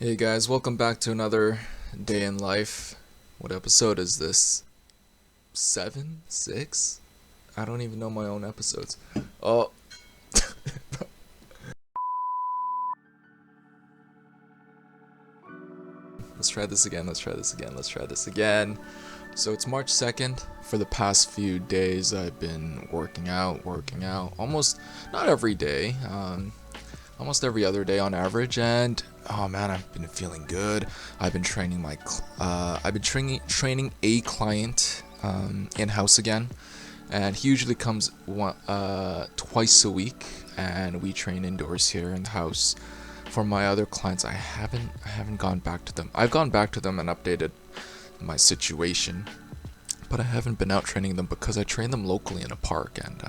Hey guys, welcome back to another day in life. What episode is this? 7? 6? I don't even know my own episodes. Oh, let's try this again. So it's March 2nd. For the past few days, I've been working out, almost, not every day, almost every other day on average, and oh man, I've been feeling good. I've been training training a client in house again, and he usually comes twice a week, and we train indoors here in the house. For my other clients, I haven't gone back to them. I've gone back to them and updated my situation, but I haven't been out training them because I train them locally in a park, and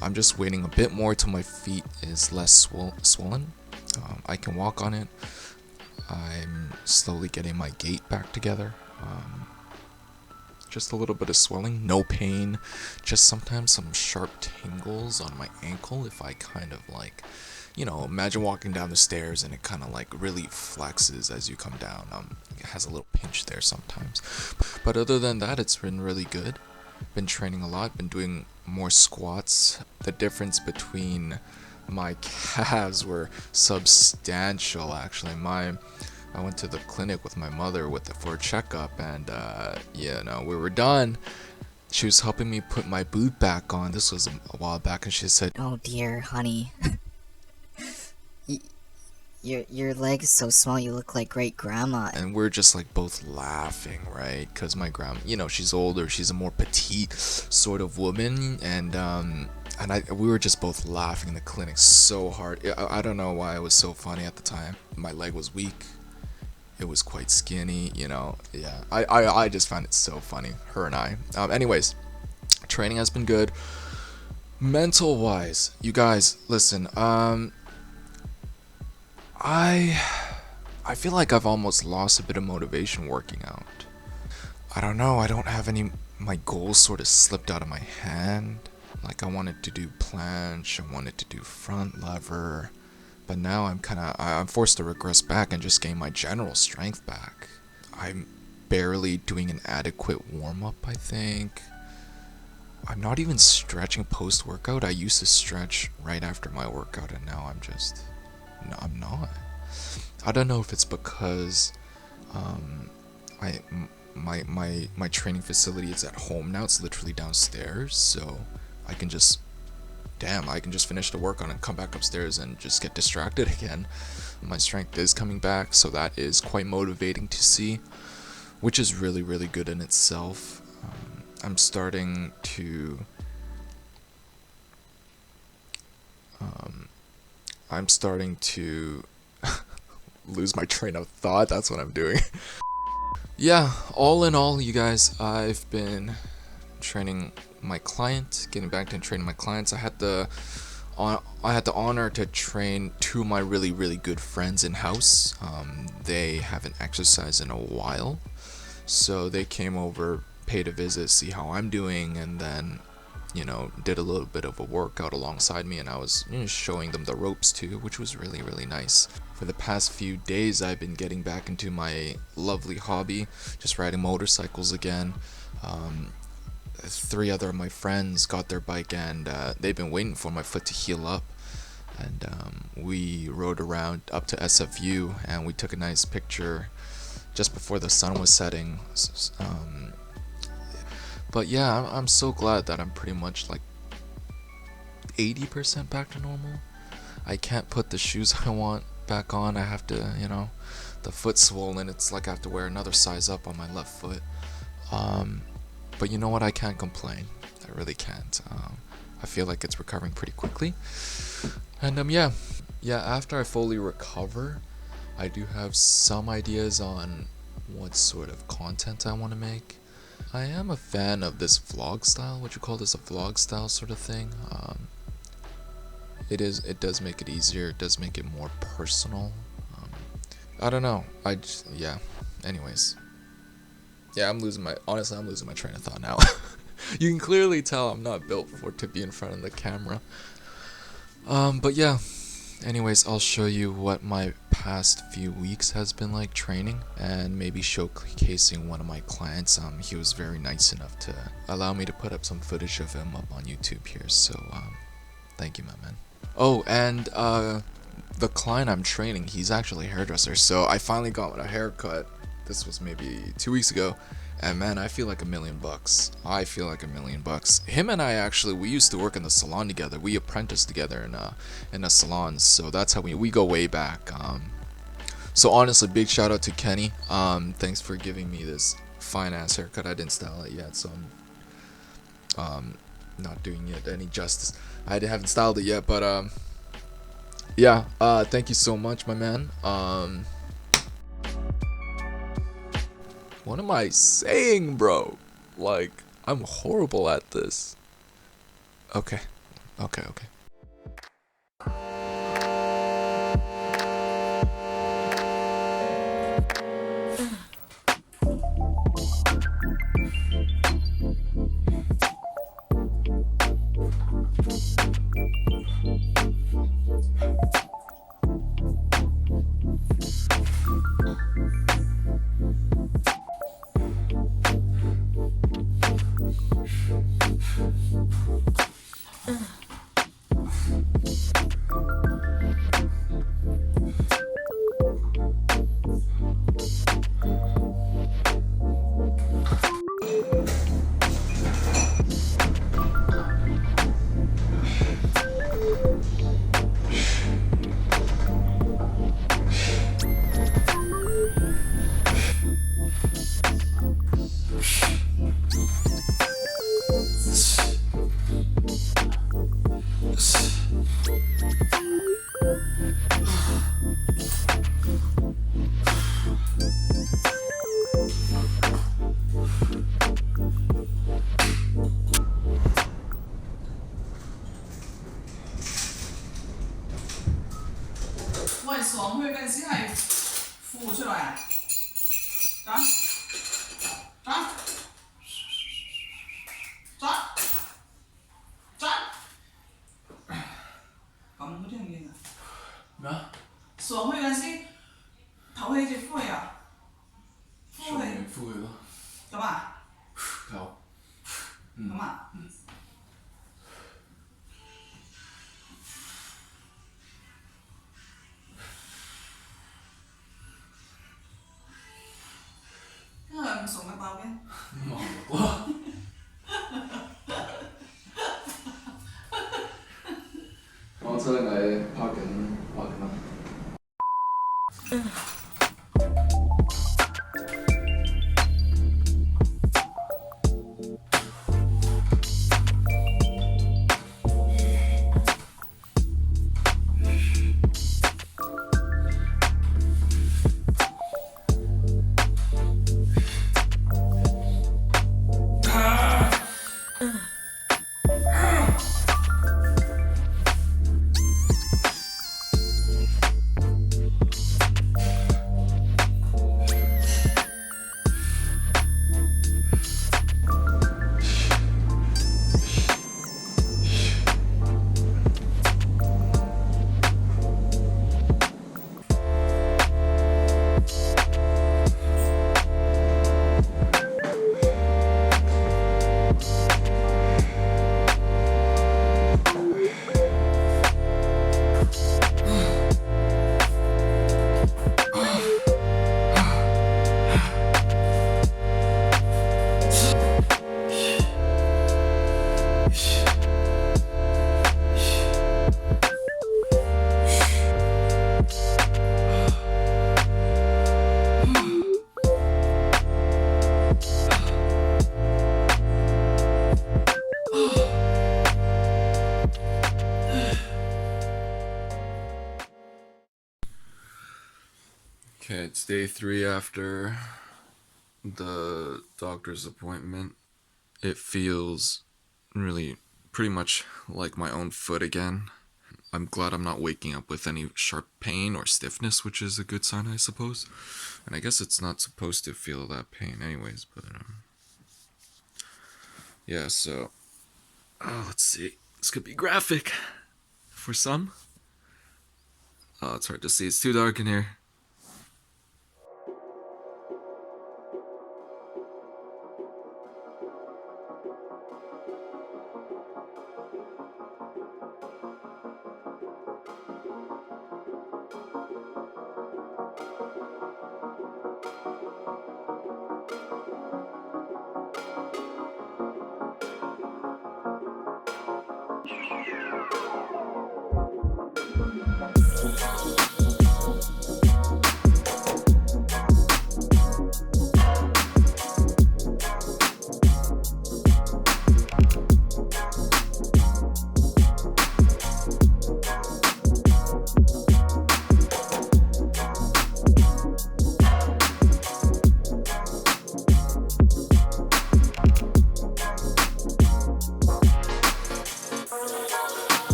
I'm just waiting a bit more till my feet is less swollen. I can walk on it. I'm slowly getting my gait back together. Just a little bit of swelling, no pain, just sometimes some sharp tingles on my ankle if I kind of like, imagine walking down the stairs and it kind of like really flexes as you come down. It has a little pinch there sometimes. But other than that, it's been really good. Been training a lot, been doing more squats. The difference between my calves were substantial actually. I went to the clinic with my mother for a checkup, and we were done. She was helping me put my boot back on. This was a while back, and she said, "Oh dear, honey. y- your leg is so small you look like great grandma." and we're just like both laughing, right? Because my grandma, she's older, she's a more petite sort of woman, and we were just both laughing in the clinic so hard. I don't know why it was so funny at the time. My leg was weak. It was quite skinny, yeah. I just found it so funny, her and I. Anyways, training has been good. Mental wise, you guys, listen, I feel like I've almost lost a bit of motivation working out. I don't know, I don't have any, my goals sort of slipped out of my hand. Like I wanted to do planche, I wanted to do front lever, but now I'm forced to regress back and just gain my general strength back. I'm barely doing an adequate warm-up, I think. I'm not even stretching post-workout. I used to stretch right after my workout, and now no, I'm not. I don't know if it's because I my training facility is at home now. It's literally downstairs, so I can just finish the workout and come back upstairs and just get distracted again. My strength is coming back, so that is quite motivating to see, which is really, really good in itself. I'm starting to lose my train of thought. That's what I'm doing. Yeah, all in all, you guys, I've been training my client, getting back to training my clients. I had the honor to train two of my really, really good friends in house. They haven't exercised in a while, so they came over, paid a visit, see how I'm doing, and then did a little bit of a workout alongside me, and I was showing them the ropes too, which was really, really nice. For the past few days, I've been getting back into my lovely hobby, just riding motorcycles again. 3 other of my friends got their bike, and they've been waiting for my foot to heal up, and we rode around up to SFU, and we took a nice picture just before the sun was setting. But yeah, I'm so glad that I'm pretty much like 80% back to normal. I can't put the shoes I want back on. I have to, the foot's swollen. It's like I have to wear another size up on my left foot. But you know what? I can't complain. I really can't. I feel like it's recovering pretty quickly. And yeah. After I fully recover, I do have some ideas on what sort of content I want to make. I am a fan of this vlog style. Would you call this a vlog style sort of thing? It does make it easier. It does make it more personal. I don't know. Anyways. Yeah, I'm losing my train of thought now. You can clearly tell I'm not built to be in front of the camera. But yeah. Anyways, I'll show you what my past few weeks has been like training and maybe showcasing one of my clients. He was very nice enough to allow me to put up some footage of him up on YouTube here. So thank you, my man. Oh, and the client I'm training, he's actually a hairdresser. So I finally got a haircut. This was maybe 2 weeks ago. And man, I feel like $1,000,000. I feel like $1,000,000. Him and I actually, we used to work in the salon together. We apprenticed together in a salon. So that's how we go way back. So honestly, big shout out to Kenny. Thanks for giving me this fine ass haircut. I didn't style it yet, so I'm not doing it any justice. I haven't styled it yet, but yeah. Thank you so much, my man. What am I saying, bro? Like, I'm horrible at this. Okay. Okay. Okay, it's day 3 after the doctor's appointment. It feels really pretty much like my own foot again. I'm glad I'm not waking up with any sharp pain or stiffness, which is a good sign, I suppose. And I guess it's not supposed to feel that pain anyways, but yeah, so let's see. This could be graphic for some. Oh, it's hard to see. It's too dark in here.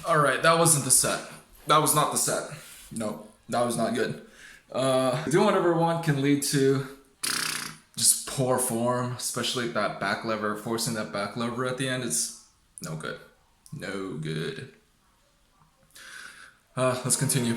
Alright, that wasn't the set. That was not the set. No, that was not good. Doing whatever one can lead to just poor form, especially that back lever, forcing that back lever at the end is no good. No good. Let's continue.